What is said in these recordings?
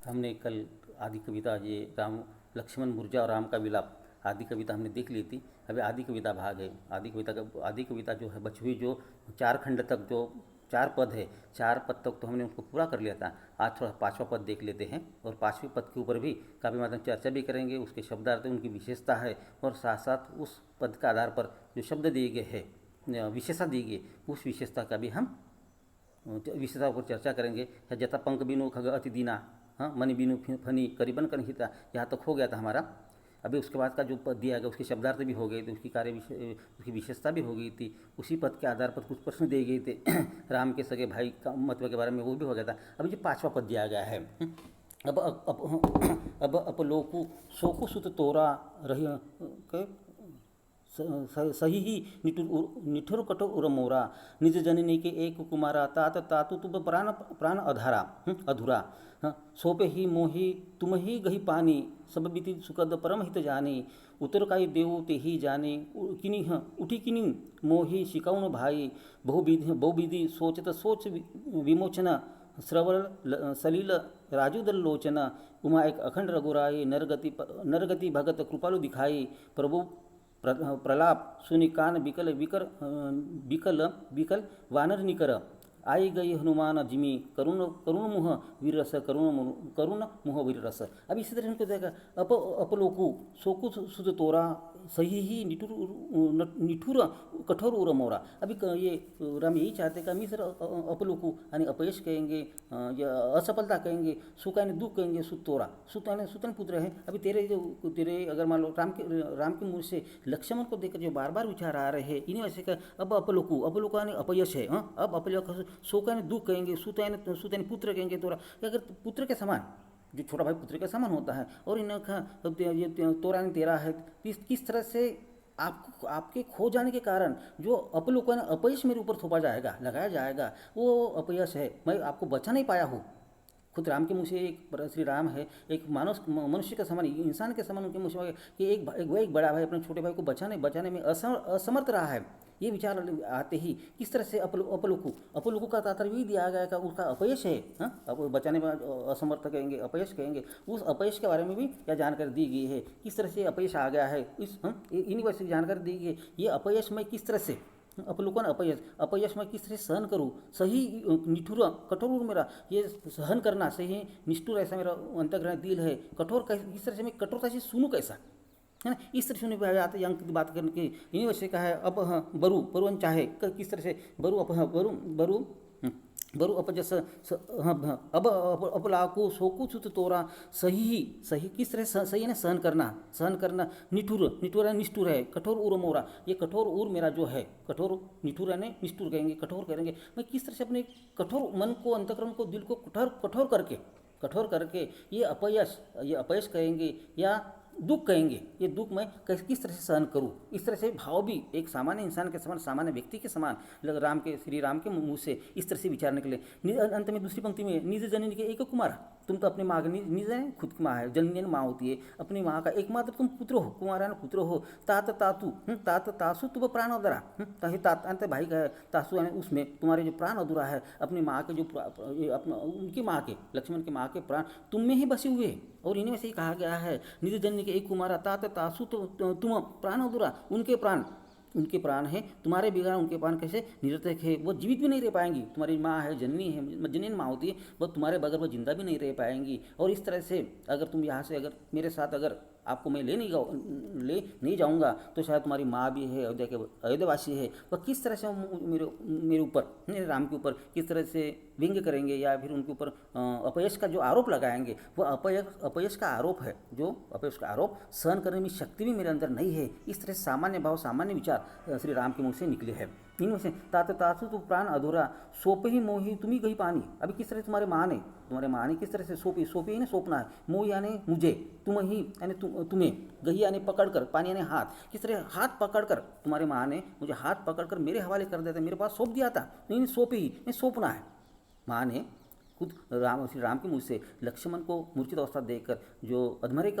हमने कल आदि कविता ये राम लक्ष्मण मुरझा और राम का विलाप आदि कविता हमने देख ली थी। अभी आदि कविता भाग है। आदि कविता जो है बची हुई जो 4 खंड तक जो 4 पद है, 4 पद तक तो हमने उनको पूरा कर लिया था। आज थोड़ा 5वां पद देख लेते हैं और 5वें पद के ऊपर भी काफ़ी मात्रा में चर्चा भी करेंगे। उसके शब्दार्थ, उनकी विशेषता है और साथ साथ उस पद के आधार पर जो शब्द दिए गए हैं, विशेषता दी गई, उस विशेषता का भी हम विशेषता पर चर्चा करेंगे। जता पंख बिनु खग अति दीना, हाँ, मणि बिनु फनी करीबन कनहिता, यहाँ तक हो गया था हमारा। अभी उसके बाद का जो पद दिया गया उसके शब्दार्थ भी हो गए थे, उसकी विशेषता भी हो गई थी। उसी पद के आधार पर कुछ प्रश्न दिए गए थे राम के सगे भाई का महत्व के बारे में, वो भी हो गया था। अभी जो 5वां पद दिया गया है, अब अपलोकु शोकु सुत तोरा रही सही ही निठुर कठोर उर मोरा, निज जननी के एक कुमारा, तात तातु तुम प्राण प्राण अधूरा, सोपे ही मोही तुम ही गही पानी, सब बीती सुखद परम हित जानी, उतर काई देव ते ही जाने, किनी उठी किनी मोही शिकाउन भाई, बहुविधि सोचत सोच विमोचन, श्रवण सलील राजूदल लोचन, उमा एक अखंड रघुराई, नरगति भगत कृपालु दिखाई, प्रभु प्रलाप सुनि कान बिकल बिकल वानर निकर, आई गई हनुमान जिमी, करुण करुण मुह वीररस, करुण मुह वीररस। अब इसी तरह इनको देखा, अपलोकु शोकु सुत तोरा सही ही निठुर कठोर उर मोरा। अभी ये राम यही चाहते कि हम इस अपलोकु यानी अपयश कहेंगे, या असफलता कहेंगे, सुख यानी दुख कहेंगे, सुत तोरा, सुत यानी सुतन पुत्र है। अभी तेरे अगर मान लो राम के मुँह से लक्ष्मण को देखकर जो बार बार विचार आ रहे हैं, इन्हीं वजह से अब अपलोकु यानी अपयश है। अब अपयश, शोक यानी दुख कहेंगे, सुत यानी पुत्र कहेंगे, तोरा अगर पुत्र के समान, जो छोटा भाई पुत्र के समान होता है, और इनका ये तोरा यानी तेरा है। किस तरह से आपके खो जाने के कारण जो अपलोक यानी अपयश मेरे ऊपर थोपा जाएगा, लगाया जाएगा, वो अपयश है। मैं आपको बचा नहीं पाया हूँ। खुद राम के मुँह से एक श्री राम है, एक मनुष्य के समान, इंसान के समान उनके मुँह से कि एक बड़ा भाई अपने छोटे भाई को बचाने में असमर्थ रहा है। ये विचार आते ही किस तरह से अपलोकु का तात्पर्य भी दिया गया का उसका अपयश है। अब बचाने में असमर्थ कहेंगे, अपयश कहेंगे। उस अपयश के बारे में भी क्या जानकारी दी गई है, किस तरह से अपयश आ गया है, इन्हीं वजह से जानकारी दी गई है। ये अपयश में किस तरह से अपलोकन अपयश में किस तरह सहन करूँ, सही निठुर कठोर मेरा ये सहन करना, सही निष्ठुर ऐसा मेरा अंतर्ग्रह दिल है, कठोर किस तरह से मैं कठोरता से सुनूँ कैसा, है ना। इस तरह से आते अंक की बात करने की इन्हीं वजह से कहा है। अब बरुवन चाहे किस तरह से बरु अपजस अब अपलाकु शोकु सुत तोरा सही किस तरह सही है ना, सहन करना निष्ठुर है, कठोर उर मोरा, ये कठोर उर मेरा जो है, कठोर निठुर है निष्ठुर कहेंगे, कठोर करेंगे। मैं किस तरह से अपने कठोर मन को, अंतःकरण को, दिल को कठोर करके ये अपयश कहेंगे या दुख कहेंगे, ये दुख मैं किस तरह से सहन करूँ। इस तरह से भाव भी एक सामान्य इंसान के समान, सामान्य व्यक्ति के समान श्री राम के मुँह से इस तरह से विचार निकले। अंत में दूसरी पंक्ति में, निज जननी के एक कुमार, तुम तो अपनी माँ निज है, खुद की माँ है, जननी माँ होती है, अपनी माँ का एकमात्र तुम पुत्र हो, कुमारा पुत्र हो। तात तासु तुम प्राण अधूरा, अंत भाई का है, तासु यानी उसमें तुम्हारे जो प्राण अधूरा है, अपनी माँ के उनकी माँ के, लक्ष्मण की माँ के प्राण तुम में ही बसे हुए। और इन्हीं में से ही कहा गया है, निज जननी के एक कुमारा, तात तासु तुम प्राण अधूरा, उनके प्राण हैं, तुम्हारे बिना उनके प्राण कैसे निरर्थक है, वो जीवित भी नहीं रह पाएंगी। तुम्हारी माँ है, जननी है, जननी माँ होती है, वो तुम्हारे बगैर वो जिंदा भी नहीं रह पाएंगी। और इस तरह से अगर तुम यहाँ से अगर मेरे साथ अगर आपको मैं ले नहीं जाऊँगा तो शायद तुम्हारी माँ भी है, अयोध्यावासी है, वह किस तरह से मेरे ऊपर, मेरे राम के ऊपर किस तरह से व्यंग्य करेंगे या फिर उनके ऊपर अपयश का जो आरोप लगाएंगे। वह अपयश का आरोप है, जो अपयश का आरोप सहन करने में शक्ति भी मेरे अंदर नहीं है। इस तरह सामान्य भाव, सामान्य विचार श्री राम के मुँह से निकले हैं। इनमें से तासु तु प्राण अधूरा, सोप ही मोही तुम्ही गई पानी। अभी किस तरह तुम्हारे माँ ने किस तरह से सोपी ही ना सोपना है, मोह यानी मुझे, तुम ही यानी तुम्हें, गही यानी पकड़कर, पानी यानी हाथ, किस तरह हाथ पकड़कर तुम्हारे माँ ने मुझे हाथ पकड़कर मेरे हवाले कर देता, मेरे पास सौंप दिया था। नहीं, सोपी ही नहीं, सौंपना है। माँ ने खुद श्री राम के मुँह से लक्ष्मण को मूर्छित अवस्था देखकर, जो अधमरे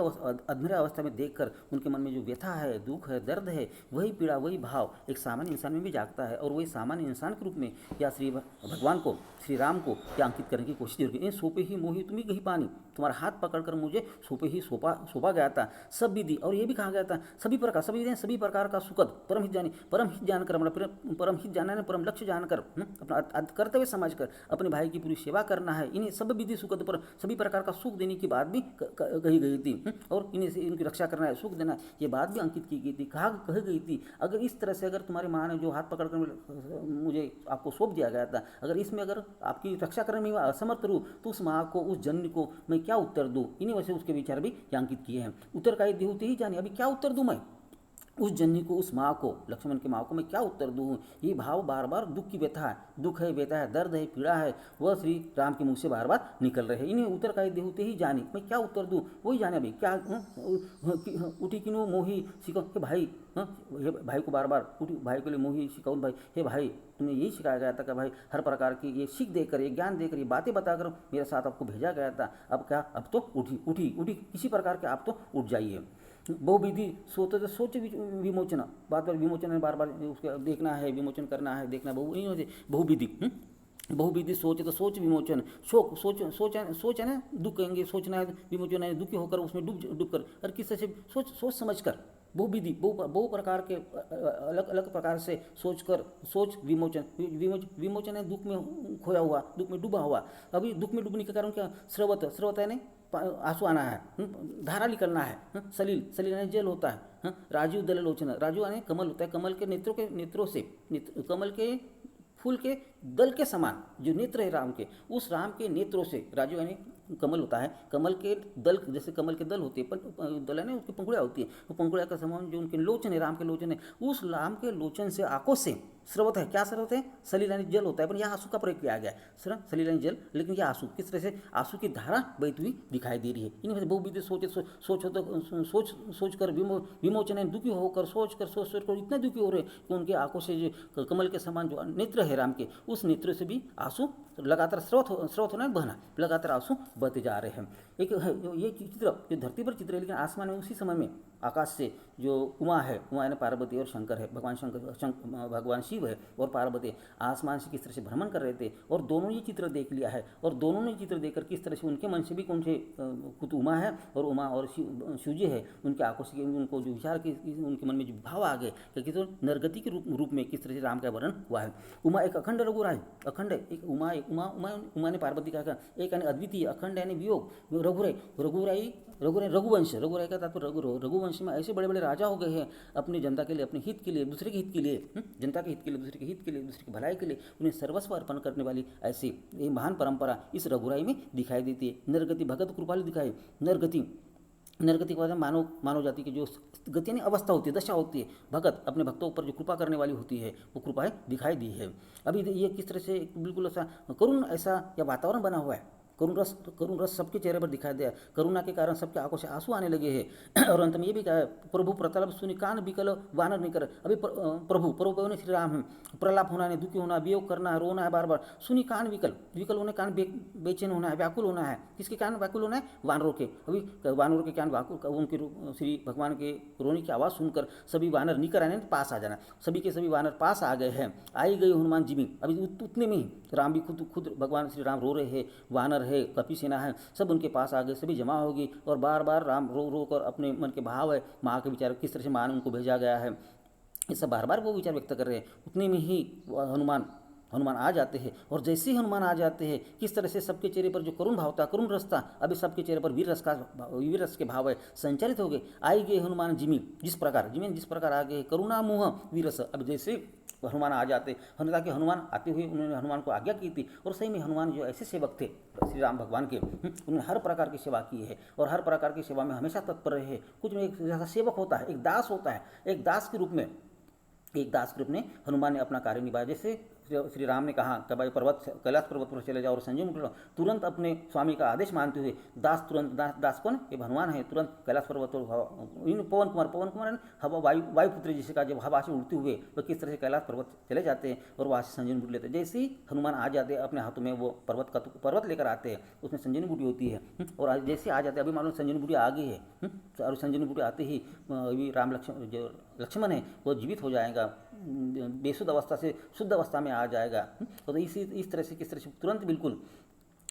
अवस्था में देखकर उनके मन में जो व्यथा है, दुख है, दर्द है, वही पीड़ा, वही भाव एक सामान्य इंसान में भी जागता है। और वही सामान्य इंसान के रूप में या श्री भगवान को, श्री राम को क्या अंकित करने की कोशिश होगी। इन सोपे ही मोही तुम्हें कही पानी, तुम्हारा हाथ पकड़कर मुझे सोपे ही सौंपा गया था। सब विधि, और ये भी कहा गया था सभी प्रकार का सुखद परम हित जानकर, परम हित जानना, परम लक्ष्य जानकर, अपना कर्तव्य समझकर अपने भाई की पूरी सेवा करना है। इन्हें सब विधि सुखद पर सभी प्रकार का सुख देने की बात भी कही गई थी, और इन्हें से इनकी रक्षा करना है, सुख देना है, ये बात भी अंकित की गई थी, कही गई थी। अगर इस तरह से अगर तुम्हारी माँ ने जो हाथ पकड़कर मुझे आपको सौंप दिया गया था, अगर इसमें अगर आपकी रक्षा करने में असमर्थ रहूँ तो उस माँ को, उस जननी को मैं क्या उत्तर दूँ। इन्हीं वजह से उसके विचार भी अंकित किए हैं। उत्तर का देहूते ही जाने, अभी क्या उत्तर दूँ मैं उस जननी को, उस माँ को, लक्ष्मण की माँ को मैं क्या उत्तर दूँ। ये भाव बार बार दुख की व्यथा है, दुख है, व्यथा है, दर्द है, पीड़ा है, वह श्री राम के मुँह से बार बार निकल रहे हैं। इन्हें उत्तर का देहूते ही जानी, मैं क्या उत्तर दूँ वही जाने। अभी क्या उठी किनो मोही सिखो, हे भाई, हे भाई को बार बार उठी, भाई के लिए मोही सिखाओ भाई, हे भाई तुम्हें यही सिखाया गया था कि भाई हर प्रकार की ये सीख देकर, ये ज्ञान देकर, ये बातें बताकर मेरे साथ आपको भेजा गया था। अब क्या, अब तो उठी किसी प्रकार के आप तो उठ जाइए। बहुविधि सोच विमोचन, बार बार विमोचन है, बार बार उसका देखना है, विमोचन करना है, देखना बहुविधि। बहुविधि सोच तो सोच विमोचन, सोच है ना, दुख कहेंगे, सोचना है, विमोचन है दुखी होकर उसमें डूब कर, और किस तरह से सोच समझ कर, बहुविधि बहु प्रकार के अलग अलग प्रकार से सोच विमोचन है दुख में खोया हुआ, दुख में डूबा हुआ। अभी दुख में डूबने के कारण क्या, स्रवत है आंसू आना है, धारा निकलना है, सलील यानी जल होता है, राजीव दल लोचन, राजू यानी कमल होता है, कमल के नेत्रों से कमल के फूल के दल के समान जो नेत्र है राम के, उस राम के नेत्रों से, राजू यानी कमल होता है, कमल के दल, जैसे कमल के दल होते हैं, दल है ना, उसकी पंखुड़ियाँ होती है, वो पंखुड़िया का समान जो उनके लोचन है, राम के लोचन है, उस राम के लोचन से आंखों से स्रवत है। क्या स्रवत है, सलील यानी जल होता है, पर यहाँ आंसू का प्रयोग किया गया है, सलील यानी जल, लेकिन यह आंसू किस तरह से आंसू की धारा बहती हुई दिखाई दे रही है। इन वजह से बहुविधि सोच कर विमोचन है, दुखी होकर सोच कर इतने दुखी हो रहे कि उनके आंखों से जो कमल के समान जो नेत्र है राम के, उस नेत्र से भी आंसू लगातार स्रोत होना, बहना, लगातार आंसू बहते जा रहे हैं। एक ये चित्र जो धरती पर चित्र है, लेकिन आसमान में उसी समय में आकाश से जो उमा यानी पार्वती और शंकर है, भगवान शिव है और पार्वती आसमान से किस तरह से भ्रमण कर रहे थे, और दोनों ये चित्र देख लिया है, और दोनों ने चित्र देखकर किस तरह से उनके मन से भी कौन से खुद उमा और शिव जी है, उनके आंखों से उनको जो विचार की, उनके मन में जो भाव आ गए कि तो नरगति के रूप में किस तरह से राम का वर्णन हुआ है। उमा एक अखंड रघुराय, अखंड एक उमा ने पार्वती का, एक यानी अद्वितीय, अखंड यानी वियोग, रघुवंश का तात्पर्य रघुवंश में ऐसे बड़े बड़े राजा हो गए हैं अपनी जनता के लिए, अपने हित के लिए, दूसरे के हित के लिए, जनता के हित के लिए, दूसरे के हित के लिए, दूसरे की भलाई के लिए उन्हें सर्वस्व अर्पण करने वाली ऐसी ये महान परंपरा इस रघुराई में दिखाई देती है। नरगति भगत कृपालु दिखाई, नरगति के बाद मानव जाति की जो गति यानी अवस्था होती है, दशा होती है, भगत अपने भक्तों पर जो कृपा करने वाली होती है, वो कृपाएं दिखाई दी है। अभी ये किस तरह से बिल्कुल ऐसा करुण ऐसा या वातावरण बना हुआ है, करुण रस सबके चेहरे पर दिखाई दिया, करुणा के कारण सबके आंखों से आंसू आने लगे हैं। और अंत में ये भी कहा, प्रभु प्रताप सुनि कान बिकल वानर निकर, अभी प्रभु ने श्री राम है, प्रलाप होना है, दुखी होना, वियोग करना है, रोना है बार बार, सुनी कान विकल होने, कान बेचैन होना है, व्याकुल होना है। किसके कान व्याकुल होना है, वानरों के। अभी वानरों के कान व्याकुल, उनके श्री भगवान के रोने की आवाज़ सुनकर सभी वानर निकर आने, पास आ जाना, सभी के सभी वानर पास आ गए हैं, आई गई हनुमान जी में। अभी उतने में ही राम भी खुद भगवान श्री राम रो रहे हैं, वानर है, कपि सेना है, सब उनके पास आ गए, सभी जमा होगी, और बार बार राम रो कर अपने मन के भाव है, माँ के विचार किस तरह से माँ ने उनको भेजा गया है, ये सब बार बार वो विचार व्यक्त कर रहे हैं। उतने में ही हनुमान आ जाते हैं, और जैसे ही हनुमान आ जाते हैं किस तरह से सबके चेहरे पर जो करुण भाव था, करुण रस था, अभी सबके चेहरे पर वीर रस के भाव है संचालित हो गए। आई गए हनुमान जिमी, जिस प्रकार आ गए करुणा मुह वीरस। अब जैसे हनुमान आ जाते, ताकि हनुमान आते हुए उन्होंने हनुमान को आज्ञा की थी, और सही में हनुमान जो ऐसे सेवक थे श्री राम भगवान के, उन्होंने हर प्रकार की सेवा की है, और हर प्रकार की सेवा में हमेशा तत्पर रहे हैं। कुछ में एक जैसा सेवक होता है, एक दास होता है, एक दास के रूप में हनुमान ने अपना कार्य निभाया। जैसे श्री राम ने कहा कि भाई कैलाश पर्वत पर चले जाओ और संजीवनी बूटी लो, तुरंत अपने स्वामी का आदेश मानते हुए दास कौन, ये भगवान है, तुरंत कैलाश पर्वत पर इन पवन कुमार ने हवा वायुपुत्र जिसे का जब हवा से उड़ते हुए वो किस तरह से कैलाश पर्वत चले जाते हैं और वहाँ से संजीवनी बूटी लेते हैं। जैसे ही हनुमान आ जाते हैं अपने हाथों में वो पर्वत लेकर आते हैं, उसमें संजीवनी बूटी होती है और जैसे आ जाते हैं, अभी मालूम संजीवनी बूटी आ गई है और संजीवनी बूटी आते ही अभी राम लक्ष्मण है वो जीवित हो जाएगा, बेसुध अवस्था से शुद्ध अवस्था में आ जाएगा। तो इस तरह से किस तरह से तुरंत बिल्कुल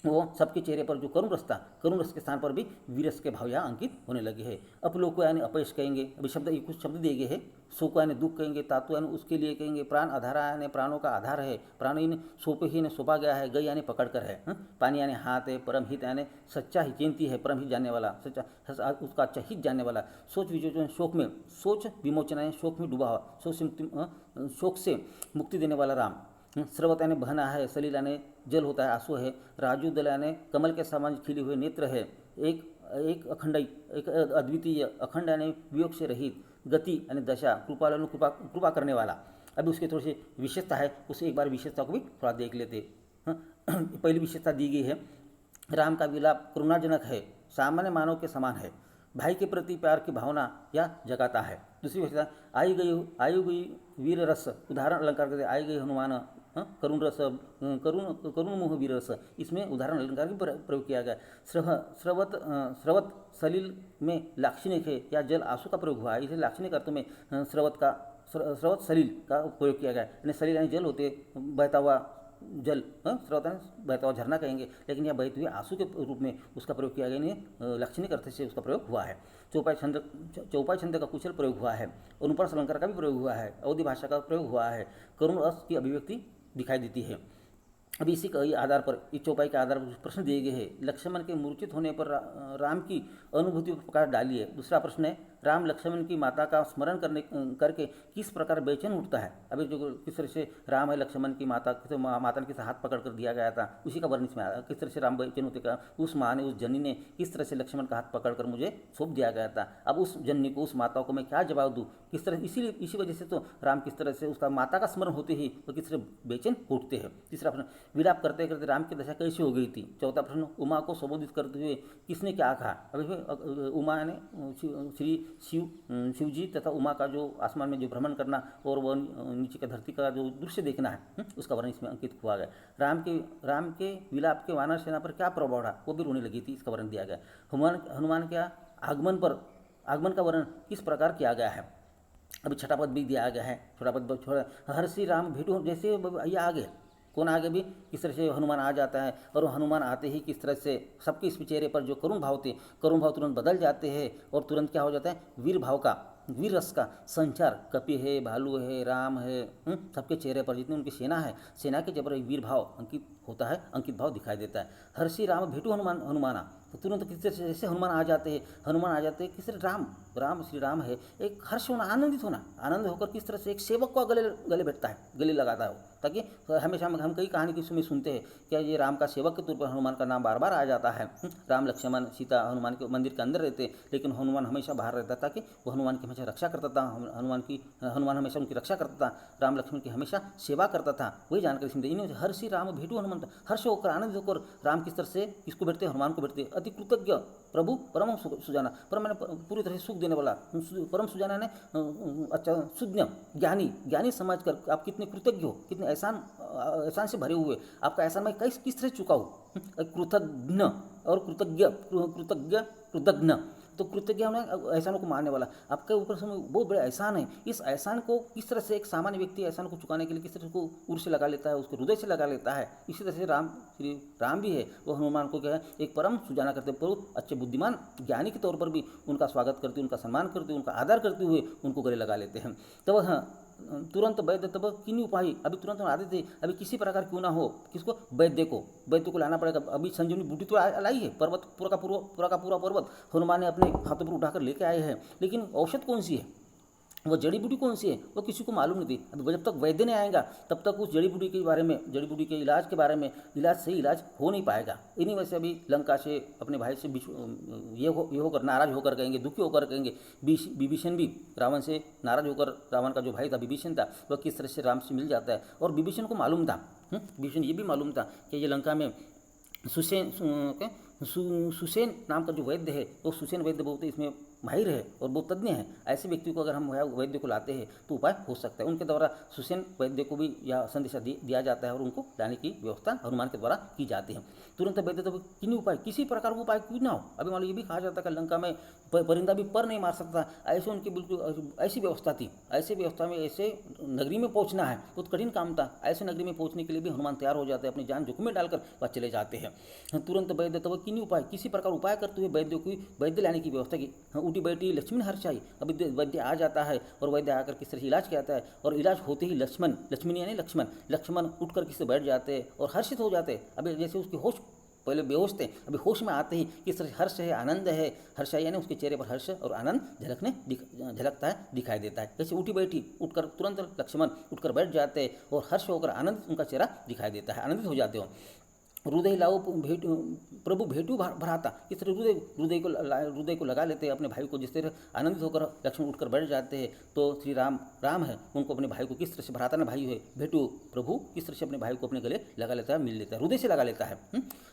वो सबके चेहरे पर जो करुण रस के स्थान पर भी वीरस के भाव यहाँ अंकित होने लगे हैं। अपलोको यानी अपयश कहेंगे, अभी कुछ शब्द दिए गए हैं। शोक यानी दुख कहेंगे, तातु यानी उसके लिए कहेंगे, प्राण आधारा यानी प्राणों का आधार है, प्राण यानी सौंपे ही ने सौंपा गया है, गई यानी पकड़ कर है, पानी यानी हाथ है, परम हित यानी सच्चा ही चिंती है, परम हित जानने वाला, सच्चा उसका अच्छा हित जानने वाला, सोच विमोचन सोच विमोचन यानी शोक में डूबा हुआ, शोक से मुक्ति देने वाला राम। स्रवत यानी बहना है, सलील यानी जल होता है, आंसू है, राजू दल यानी कमल के समान खिले हुए नेत्र है, एक अखंड एक अद्वितीय, अखंड यानी वियोग से रहित, गति यानी दशा, कृपालु कृपा करने वाला। अभी उसकी थोड़ी सी विशेषता है, उसे एक बार विशेषता को भी थोड़ा देख लेते। पहली विशेषता दी गई है, राम का विलाप करुणाजनक है, सामान्य मानव के समान है, भाई के प्रति प्यार की भावना या जगाता है। दूसरी विशेषता, आई गई वीर रस, उदाहरण अलंकार करते, आई गई हनुमान करुण रस, करुण मोह वीर रस, इसमें उदाहरण अलंकार भी प्रयोग किया गया। स्रवत सलील में लाक्षणिक है या जल आंसू का प्रयोग हुआ है, इसे लाक्षणिक अर्थ में स्रवत सलील का प्रयोग किया गया। यानी सलील यानी जल होते, बहता हुआ जल, स्रोत बहता हुआ झरना कहेंगे, लेकिन यह बहते हुए आंसू के रूप में उसका प्रयोग किया गया, यानी लाक्षणिक अर्थ से उसका प्रयोग हुआ है। चौपाई छंद का कुशल प्रयोग हुआ है, अनुप्रास अलंकार का भी प्रयोग हुआ है, अवधि भाषा का प्रयोग हुआ है, करुण रस की अभिव्यक्ति दिखाई देती है। अभी इसी के आधार पर, इस चौपाई के आधार पर प्रश्न दिए गए हैं। लक्ष्मण के मूर्छित होने पर राम की अनुभूति पर प्रकाश डालिए। दूसरा प्रश्न है, राम लक्ष्मण की माता का स्मरण करके किस प्रकार बेचैन उठता है। अभी जो किस तरह से राम है लक्ष्मण की माता ने किस हाथ पकड़ कर दिया गया था, उसी का वर्णन इसमें आया। किस तरह से राम बेचैन होते का, उस माँ ने, उस जननी ने किस तरह से लक्ष्मण का हाथ पकड़ कर मुझे सौंप दिया गया था। अब उस जननी को, उस माता को मैं क्या जवाब दूँ, किस तरह, इसी वजह से तो राम किस तरह से उसका माता का स्मरण होते ही वो किस तरह बेचैन उठते हैं। तीसरा प्रश्न, विलाप करते करते राम की दशा कैसी हो गई थी। चौथा प्रश्न, उमा को संबोधित करते हुए किसने क्या कहा। अभी उमा ने श्री शिव जी तथा उमा का जो आसमान में जो भ्रमण करना और वह नीचे का धरती का जो दृश्य देखना है, उसका वर्णन इसमें अंकित हुआ गया। राम के विलाप के वानर सेना पर क्या प्रभाव रहा, वो भी रोने लगी थी, इसका वर्णन दिया गया। हनुमान के आगमन का वर्णन किस प्रकार किया गया है। अभी छठा पद भी दिया गया है, छोटा पद हर्षि राम भेटू, जैसे ये आगे कौन आगे भी किस तरह से हनुमान आ जाता है, और हनुमान आते ही किस तरह से सबके इस चेहरे पर जो करुण भाव थे, करुण भाव तुरंत बदल जाते हैं और तुरंत क्या हो जाता है, वीर रस का संचार, कपि है, भालू है, राम है, सबके चेहरे पर जितनी उनकी सेना के जब वीर भाव अंकित होता है, अंकित भाव दिखाई देता है। हर्षि राम भेटू हनुमाना, तो तुरंत किस तरह से जैसे हनुमान आ जाते हैं किस तरह राम श्री राम है, एक हर्ष होना, आनंद होकर किस तरह से एक सेवक को गले बैठता है, गले लगाता है, ताकि हमेशा हम कई कहानी किस्सों में सुनते हैं क्या ये राम का सेवक के तौर पर हनुमान का नाम बार बार आ जाता है। राम लक्ष्मण सीता हनुमान के मंदिर के अंदर रहते, लेकिन हनुमान हमेशा बाहर रहता, ताकि वो हनुमान की हमेशा रक्षा करता था, हनुमान हमेशा उनकी रक्षा करता था, राम लक्ष्मण की हमेशा सेवा करता था, वही जानकारी सुनते। इन्हें हर्षि राम भेटू हनुमान, हर्ष होकर, आनंद होकर राम किस तरह से किसको बैठते, हनुमान को बैठते। अति कृतज्ञ प्रभु परम सुजाना, परम मैंने पूरी तरह से सुख देने वाला, परम सुजाना ने अच्छा सुज्ञ ज्ञानी समझ कर आप कितने कृतज्ञ हो, कितने एहसान से भरे हुए, आपका एहसान मैं किस तरह चुका हूँ। कृतज्ञ और कृतज्ञ, तो कृतज्ञ होना एहसानों को मानने वाला, आपके ऊपर समय बहुत बड़ा एहसान है। इस एहसान को किस तरह से एक सामान्य व्यक्ति एहसान को चुकाने के लिए किस तरह को उर से लगा लेता है, उसको हृदय से लगा लेता है। इसी तरह से श्री राम भी है, वो हनुमान को क्या है, एक परम सुजाना करते, बहुत अच्छे बुद्धिमान ज्ञानी के तौर पर भी उनका स्वागत करते, उनका सम्मान करते, उनका आदर करते हुए उनको गले लगा लेते हैं। तो वह तुरंत वैद्य तब किन्हीं उपाय, अभी तुरंत आते थे, अभी किसी प्रकार क्यों ना हो, किसको, वैद्य को लाना पड़ेगा। अभी संजीवनी बूटी तो लाई है, पर्वत पूरा का पूरा पर्वत हनुमान ने अपने हाथों पर उठाकर लेके आए हैं, लेकिन औषध कौन सी है, वो जड़ी बूटी कौन सी है वो किसी को मालूम नहीं थी। अब जब तक वैद्य नहीं आएगा तब तक उस जड़ी बूटी के बारे में, जड़ी बूटी के इलाज के बारे में सही इलाज हो नहीं पाएगा। इन्हीं वजह से अभी लंका से अपने भाई से ये होकर नाराज होकर कहेंगे, दुखी होकर कहेंगे। विभीषण भी रावण से नाराज होकर, रावण का जो भाई था विभीषण था, वह किस तरह से राम से मिल जाता है। और विभीषण को मालूम था, विभीषण ये भी मालूम था कि ये लंका में सुसेन नाम का जो वैद्य है, वो सुसेन वैद्य बहुत इसमें माहिर है और बहुत तज्ञ है। ऐसे व्यक्ति को अगर हम वैद्य को लाते हैं तो उपाय हो सकता है। उनके द्वारा सुसेन वैद्य को भी यह संदेशा दिया जाता है और उनको लाने की व्यवस्था हनुमान के द्वारा की जाती है। तुरंत वैद्य तो किन्हीं उपाय, किसी प्रकार का उपाय क्यों ना हो। अभी मान लो ये भी कहा जाता है कि लंका में परिंदा भी पर नहीं मार सकता, ऐसे उनकी बिल्कुल ऐसी व्यवस्था थी। ऐसे व्यवस्था में ऐसे नगरी में पहुंचना है बहुत कठिन काम था। ऐसे नगरी में पहुंचने के लिए भी हनुमान तैयार हो जाते हैं, अपनी जान जोखिम में डालकर वह चले जाते हैं। तुरंत वैद्य तो किन्हीं उपाय, किसी प्रकार उपाय करते हुए वैद्य लाने की व्यवस्था की। उठी बैठी लक्ष्मण हर्षाई, अभी वैद्य आ जाता है और वैद्य आकर किस तरह से इलाज किया जाता है। और इलाज होते ही लक्ष्मण यानी लक्ष्मण उठकर किससे बैठ जाते हैं और हर्षित हो जाते हैं। अभी जैसे उसकी होश, पहले बेहोश थे, अभी होश में आते ही किस तरह हर्ष है, आनंद है। हर्षाई यानी उसके चेहरे पर हर्ष और आनंद झलकता है, दिखाई देता है। जैसे उठी बैठी उठकर तुरंत लक्ष्मण उठकर बैठ जाते हैं और हर्ष होकर आनंद उनका चेहरा दिखाई देता है, आनंदित हो जाते हो। हृदय लाओ प्रभु भेटू भराता, इस तरह हृदय को लगा लेते हैं अपने भाई को। जिस तरह आनंदित होकर लक्ष्मण उठकर बैठ जाते हैं तो श्री राम है, उनको अपने भाई को किस तरह से, भराता ना भाई है, भेटू प्रभु किस तरह से अपने भाई को अपने गले लगा लेता है, मिल लेता है, हृदय से लगा लेता है।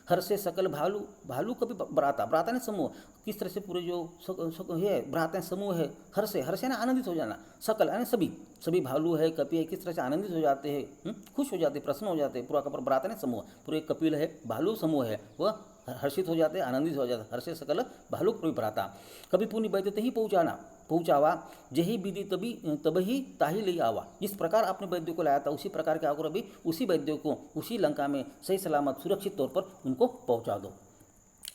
हर से सकल भालू कभी भराता ने समूह, किस तरह से पूरे जो है भराता समूह है, हर से ना आनंदित हो जाना, सकल यानी सभी भालू है, कपि है, किस तरह से आनंदित हो जाते हैं, खुश हो जाते हैं, प्रसन्न हो जाते हैं। पूरा का पूरा भराता ने समूह, पूरे कपिल है, भालू समूह है, वह हर्षित हो जाते हैं, आनंदित हो जाते हैं। हर्षे सकल भालू कोई भराता, कभी पुण्य वैद्य ही पहुँचावा, जही विधि तभी ताही ले आवा। जिस प्रकार आपने वैद्य को लाया था उसी प्रकार के आकर अभी उसी वैद्य को उसी लंका में सही सलामत सुरक्षित तौर पर उनको पहुँचा दो।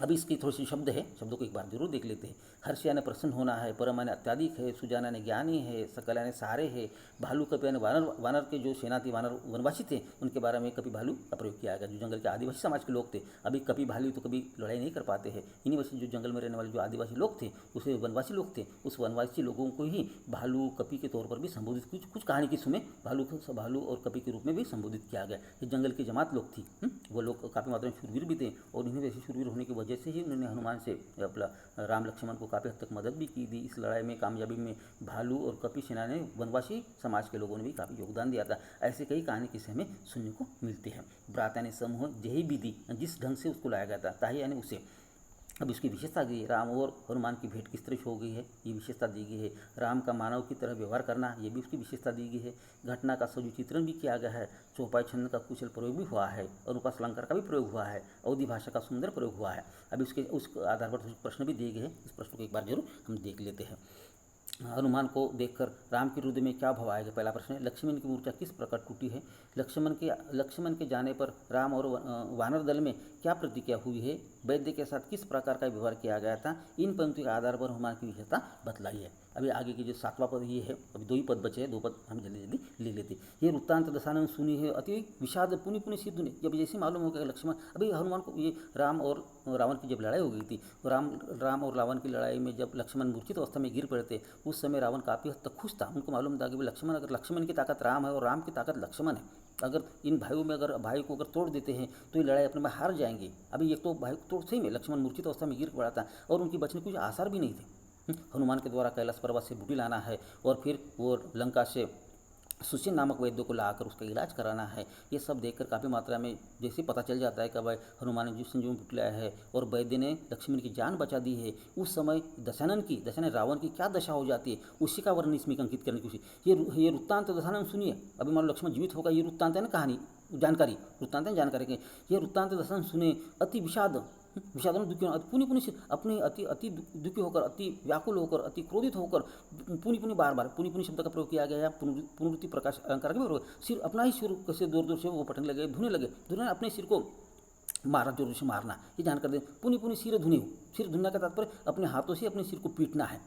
अभी इसकी थोड़ी सी शब्द है, शब्दों को एक बार जरूर देख लेते हैं। हर्ष यानी प्रसन्न होना है, परम यानी अत्याधिक है, सुजान यानी ज्ञानी है, सकल यानी सारे है, भालू कपि यानी वानर के जो सेना थी, वानर वनवासी थे, उनके बारे में कपि भालू का प्रयोग किया गया। जो जंगल के आदिवासी समाज के लोग थे, अभी कपि भालू तो कभी लड़ाई नहीं कर पाते हैं। इन्हीं वजह से जो जंगल में रहने वाले जो आदिवासी लोग थे, उसे वनवासी लोग थे, उस वनवासी लोगों को ही भालू कपि के तौर पर भी संबोधित, कुछ कहानी की सुने भालू और कपि के रूप में भी संबोधित किया गया। ये जंगल की जमात लोग थी, वो लोग काफ़ी मात्रा में शूरवीर भी थे और इन्हीं वैसे शूरवीर होने की वजह से ही उन्होंने हनुमान से अपना राम लक्ष्मण को काफ़ी हद तक मदद भी की थी। इस लड़ाई में कामयाबी में भालू और कपि सेना ने, वनवासी समाज के लोगों ने भी काफ़ी योगदान दिया था। ऐसे कई कहानी किस्से हमें सुनने को मिलते हैं। भ्राता ने समूह जही विधि, जिस ढंग से उसको लाया गया था, ताही यानी उसे। अब इसकी विशेषता दी है, राम और हनुमान की भेंट किस तरह हो गई है, ये विशेषता दी गई है। राम का मानव की तरह व्यवहार करना, ये भी उसकी विशेषता दी गई है। घटना का सजुचित्रण भी किया गया है, चौपाई छंद का कुशल प्रयोग भी हुआ है, अनुपासलंकार का भी प्रयोग हुआ है, अवधि भाषा का सुंदर प्रयोग हुआ है। अब इसके उस आधार पर प्रश्न भी दिए गए हैं, इस प्रश्न को एक बार जरूर हम देख लेते हैं। हनुमान को देखकर राम के हृदय में क्या भाव आएगा। पहला प्रश्न है, लक्ष्मण की मूर्छा किस प्रकार टूटी है। लक्ष्मण के जाने पर राम और वानर दल में क्या प्रतिक्रिया हुई है। वैद्य के साथ किस प्रकार का व्यवहार किया गया था। इन पंक्तियों के आधार पर हनुमान की विशेषता बतलाई है। अभी आगे की जो 7वां पद ये है, अभी 2 ही पद बचे हैं, 2 पद हम जल्दी ले लेते। ये वृत्तांत दशानन सुनी है, अति विषाद पुनि सिद्धु ने। जब जैसे मालूम हो गया लक्ष्मण, अभी हनुमान को ये राम और रावण की जब लड़ाई हो गई थी, राम और रावण की लड़ाई में जब लक्ष्मण मूर्छित अवस्था में गिर पड़े थे, उस समय रावण काफ़ी हद तक खुश था। उनको मालूम था कि अगर लक्ष्मण की ताकत राम है और राम की ताकत लक्ष्मण है, अगर इन भाइयों में अगर भाई को अगर तोड़ देते हैं तो ये लड़ाई अपने में हार जाएंगे। अभी एक तो भाई को तोड़ सही में लक्ष्मण मूर्छित अवस्था में गिर पड़ा था और उनकी बचने के कुछ आसार भी नहीं थे। हनुमान के द्वारा कैलाश पर्वत से बूटी लाना है और फिर वो लंका से सुशील नामक वैद्य को लाकर उसका इलाज कराना है। ये सब देखकर काफ़ी मात्रा में जैसे पता चल जाता है कि भाई हनुमान ने जिस संजीवनी बूटी लाया है और वैद्य ने लक्ष्मण की जान बचा दी है, उस समय दशानन रावण की क्या दशा हो जाती है, उसी का वर्णन इसमें अंकित करने की कोशिश। ये वृत्तांत दशानन सुनिए। अभी मान लो लक्ष्मण जीवित होगा, ये वृत्तांत है ना, कहानी जानकारी, वृत्तांत है जानकारी के। ये वृत्तांत दशानन सुने, अति विषाद दुखी पुनि अपने अति दुखी होकर, अति व्याकुल होकर, अति क्रोधित होकर, पुनि बार पुनि शब्द का प्रयोग किया गया है। पुनरुक्ति प्रकाश अलंकार के भी सिर, अपना ही सिर कैसे दूर से वो पटने लगे, धुने अपने सिर को मारा, जोर से मारना, ये जानकर दे। पुनि सिर धुनने का तात्पर्य अपने हाथों से अपने सिर को पीटना है।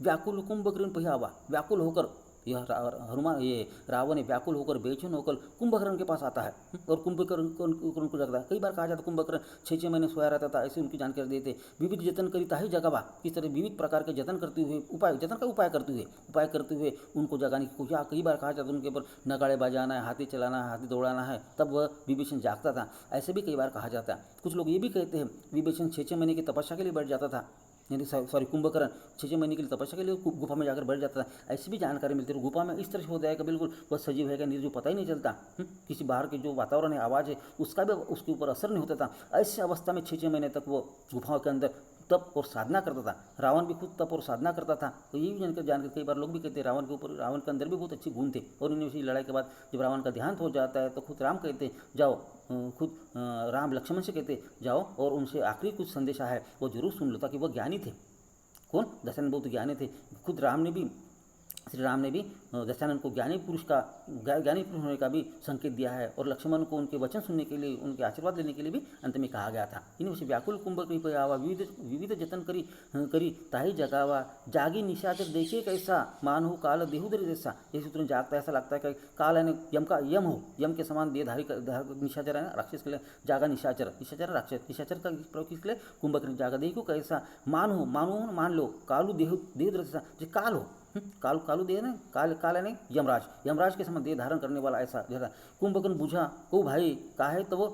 व्याकुल कुंभकर्ण पहियावा, व्याकुल होकर यह हनुमान ये रावण व्याकुल होकर बेचैन होकर कुंभकर्ण के पास आता है और कुंभकर्ण को जगता है। कई बार कहा जाता कुंभकर्ण 6 महीने सोया रहता था, ऐसे उनकी जानकारी देते। विविध जतन करिता ही जगावा, किस तरह विविध प्रकार के जतन करते हुए उपाय करते हुए उनको जगाने की कोशिश। कई बार कहा जाता उनके ऊपर नगाड़े बजाना है, हाथी चलाना है, हाथी दौड़ाना है, तब वह विभीषण जागता था, ऐसे भी कई बार कहा जाता है। कुछ लोग ये भी कहते हैं विभीषण 6 महीने की तपस्या के लिए बैठ जाता था, यानी कुंभकर्ण 6 महीने के लिए तपस्या के लिए गुफा में जाकर बैठ जाता था, ऐसी भी जानकारी मिलती है। गुफा में इस तरह से हो जाएगा बिल्कुल वह सजीव है क्या निर्जीव पता ही नहीं चलता, किसी बाहर के जो वातावरण है, आवाज़ है, उसका भी उसके ऊपर असर नहीं होता था। ऐसी अवस्था में 6 महीने तक वो गुफाओं के अंदर तप और साधना करता था। रावण भी खुद तप और साधना करता था। तो ये भी जानकर कई बार लोग भी कहते हैं रावण के अंदर भी बहुत अच्छे गुण थे। और यूनिवर्सिटी लड़ाई के बाद जब रावण का देहांत हो जाता है तो खुद राम कहते हैं जाओ, खुद राम लक्ष्मण से कहते जाओ और उनसे आखिरी कुछ संदेशा है वो जरूर सुन लो, ताकि वह ज्ञानी थे। कौन? दशरथ बहुत ज्ञानी थे। खुद श्री राम ने भी दशरथ को ज्ञानी पुरुष होने का भी संकेत दिया है और लक्ष्मण को उनके वचन सुनने के लिए, उनके आशीर्वाद लेने के लिए भी अंत में कहा गया था। इन विषय व्याकुल कुंभकर्ण आवा विविध जतन करी ताही जगावा, जागी निशाचर देखे कैसा मानहु काल देहुदर जैसा। ये सूत्र जागता ऐसा लगता है कि काल है यम के समान देहधारी निशाचर है ना, राक्षस के लिए जागा निशाचर राक्षस। निशाचर का प्रयोग किसके लिए? कुंभकर्ण। जागा देखो कैसा मानहु मान लो, कालू देहुदर जैसा, जो काल हो, कालू देह ना, काल है नहीं, यमराज के समान देह धारण करने वाला ऐसा जैसा। कुंभकर्ण बुझा को भाई काहे तो वो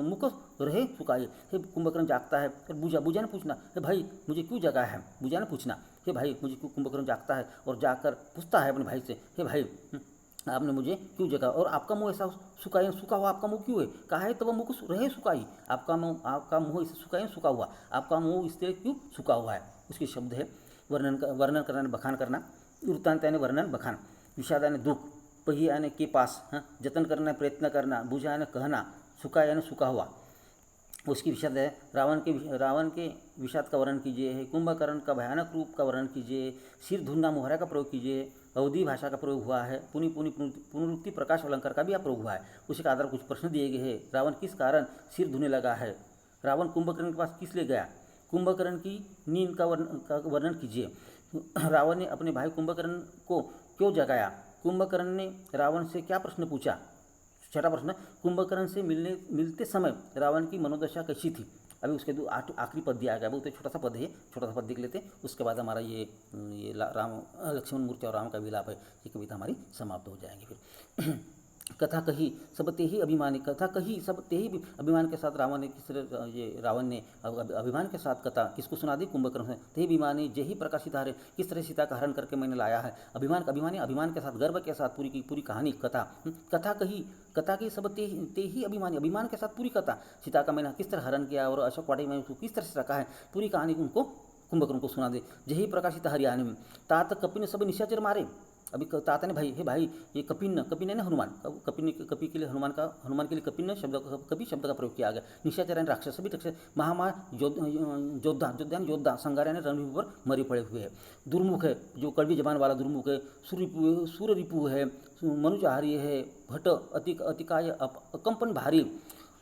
मुख रहे सुकाए। हे कुंभकर्ण जागता है, बुझा ने पूछना, हे भाई मुझे क्यों जगा है, बुझा ने पूछना, हे भाई मुझे क्यों। कुंभकर्ण जागता है और जाकर पूछता है अपने भाई से, हे भाई आपने मुझे क्यों जगा और आपका मुंह ऐसा सूखा हुआ आपका मुंह क्यों है? काहे तो वह मुख रहे सुकाई, आपका मुंह इसे सूखा हुआ, आपका मुंह इसलिए क्यों सूखा हुआ है। उसके शब्द है वर्णन करना, बखान करना। वृत्तांत यानी वर्णन, बखान। विषाद यानी दुख, पही यानी के पास, जतन करना प्रयत्न करना, बुझा यानी कहना, सूखा यानी सूखा हुआ। उसकी विषाद है रावण के विषाद का वर्णन कीजिए, है कुंभकर्ण का भयानक रूप का वर्णन कीजिए, सिर धुनना मोहरा का प्रयोग कीजिए, अवधि भाषा का प्रयोग हुआ है, पुनरुक्ति प्रकाश अलंकार का भी प्रयोग हुआ है। उसी के आधार कुछ प्रश्न दिए गए हैं। रावण किस कारण सिर धुने लगा है? रावण कुंभकर्ण के पास किस लिए गया? कुंभकर्ण की नींद का वर्णन कीजिए। रावण ने अपने भाई कुंभकर्ण को क्यों जगाया? कुंभकर्ण ने रावण से क्या प्रश्न पूछा? छठा प्रश्न, कुंभकर्ण से मिलते समय रावण की मनोदशा कैसी थी? अभी उसके आखिरी पद दिया गया, बहुत छोटा सा पद है, छोटा सा पद देख लेते हैं। उसके बाद हमारा ये राम लक्ष्मण मूर्ति और राम का विलाप है, ये कविता हमारी समाप्त हो जाएगी। फिर कथा कही सब ते ही अभिमानी, कथा कही सब ते ही अभिमान के साथ रावण ने अभिमान के साथ कथा किसको सुना दी? कुंभकर्ण से। ते ही अभिमानी जे ही प्रकाशित हारे, किस तरह सीता का हरण करके मैंने लाया है। अभिमान के साथ, गर्व के साथ पूरी कहानी कथा की सब ते ही अभिमानी, अभिमान के साथ पूरी कथा। सीता का मैंने किस तरह हरण किया और अशोक वाटिका में उसको किस तरह से रखा है, पूरी कहानी उनको कुंभकर्ण को सुना दे। जही प्रकाशित हरियाणी में तात कपि ने सब निशाचर मारे। अभी ताता ने भाई ये कपिन है ना हनुमान, कपि के लिए हनुमान के लिए कपिन कपि शब्द का प्रयोग किया गया। निशाचर यानी राक्षस, सभी राक्षस। महामा योद्धा संगार यानी रणभूमि पर मरे पड़े हुए हैं। दुर्मुख है, जो कड़वी जबान वाला दुर्मुख है। सूर रिपु है, मनुजाहारी है। भट्ट अतिकाय अकंपन भारी,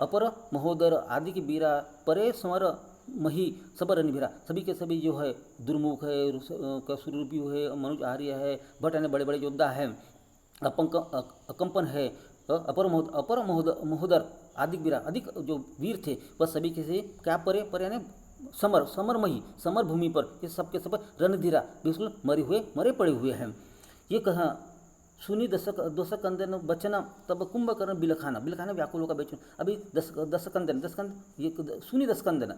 अपर महोदर आदि की बीरा, परे समर मही सबर निभिरा। सभी के सभी जो है दुर्मुख है, सुरूपी है, मनुज आर्य है, भट्ट यानी बड़े बड़े योद्धा है, अकंपन है, अपर महोदर आदि बीरा, अधिक जो वीर थे वह सभी के से क्या परे यानी समरमही, समर भूमि पर ये सबके सब रणधीरा बिल्कुल मरे पड़े हुए हैं। ये कहा सुनी दशक अंदर बचना, तब कुंभकर्ण बिलखाना व्याकुल होगा बेचन। अभी दशकंदन ये सुनी दशकंदन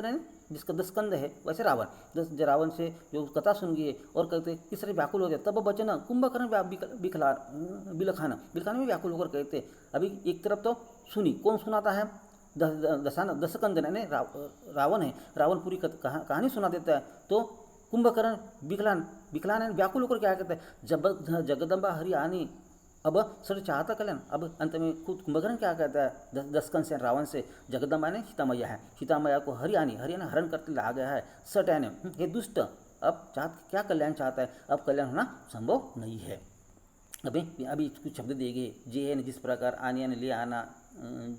है जिसका दशकंद है, वैसे रावण से जो कथा सुन गए और कहते किस तरह व्याकुल हो जाए, तब बचना कुंभकर्ण बिलखाना में व्याकुल होकर कहते। अभी एक तरफ तो सुनी, कौन सुनाता है? दशकंदन यानी रावण है, रावण पूरी कहानी सुना देता है। तो कुंभकर्ण विकलान व्याकुल होकर क्या कहते हैं? जगदम्बा हरि आनी, अब सर चाहता कल्याण। अब अंत में खुद कुंभकर्ण क्या कहता है? दशकंद से रावण से, जगदम्बा ने सीता मैया है, सीता मैया को हरियाणी हरण करते ला गया है। सट यानी ये दुष्ट, अब क्या कल्याण चाहता है? अब कल्याण होना संभव नहीं है। अभी कुछ शब्द दिए गए, जे है जिस प्रकार, आने यानी ले आना,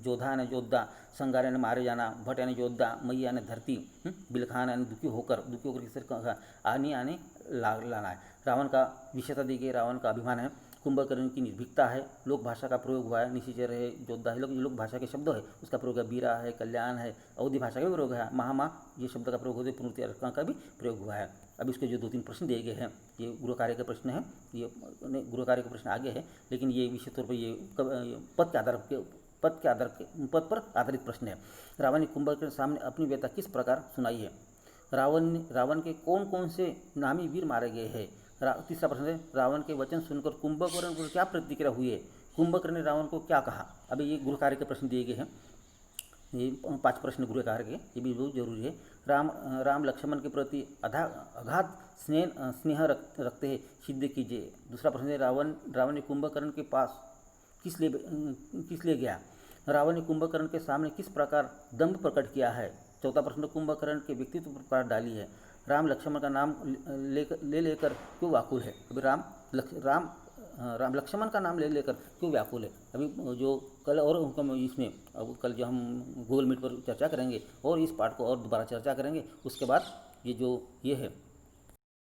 जोधा यानी योद्धा, संगार यानी मारे जाना, भट यानी योद्धा, मई यानी धरती, बिलखान यानी दुखी होकर किस तरह आनी यानी लाना है। रावण का विशेषता दी गई, रावण का अभिमान है। कुंभकर्ण की निर्भीकता है। लोक भाषा का प्रयोग हुआ है, निशिचर है, योद्धा है, लोक भाषा के शब्द है उसका प्रयोग है। बीरा है, कल्याण है, अवधि भाषा का भी प्रयोग है। महामा ये शब्द का प्रयोग होते, पुनरुक्ति अर्थ का भी प्रयोग हुआ है। अब इसके जो 2-3 प्रश्न दिए गए हैं, ये गृह कार्य के प्रश्न है, ये गृह कार्य के प्रश्न आगे है, लेकिन ये विशेष तौर पर ये पद पर आधारित प्रश्न है। रावण ने कुंभकर्ण के सामने अपनी व्यथा किस प्रकार सुनाई है। रावण के कौन कौन से नामी वीर मारे गए हैं। तीसरा प्रश्न है, रावण के वचन सुनकर कुंभकर्ण को क्या प्रतिक्रिया हुई है। कुंभकर्ण ने रावण को क्या कहा। अभी ये गृह कार्य के प्रश्न दिए गए हैं, ये 5 प्रश्न गृह कार्य के, ये भी बहुत जरूरी है। राम लक्ष्मण के प्रति अगाध स्नेह रखते हैं, सिद्ध कीजिए। दूसरा प्रश्न है, रावण ने कुंभकर्ण के पास किस लिए गया। रावण ने कुंभकर्ण के सामने किस प्रकार दम्भ प्रकट किया है। चौथा प्रश्न, कुंभकर्ण के व्यक्तित्व पर प्रकाश डाली है। राम लक्ष्मण का नाम लेकर क्यों व्याकुल है। अभी राम लक्ष्मण का नाम लेकर क्यों व्याकुल है। अभी जो कल और इसमें अब कल जो हम गूगल मीट पर चर्चा करेंगे और इस पाठ को और दोबारा चर्चा करेंगे। उसके बाद ये है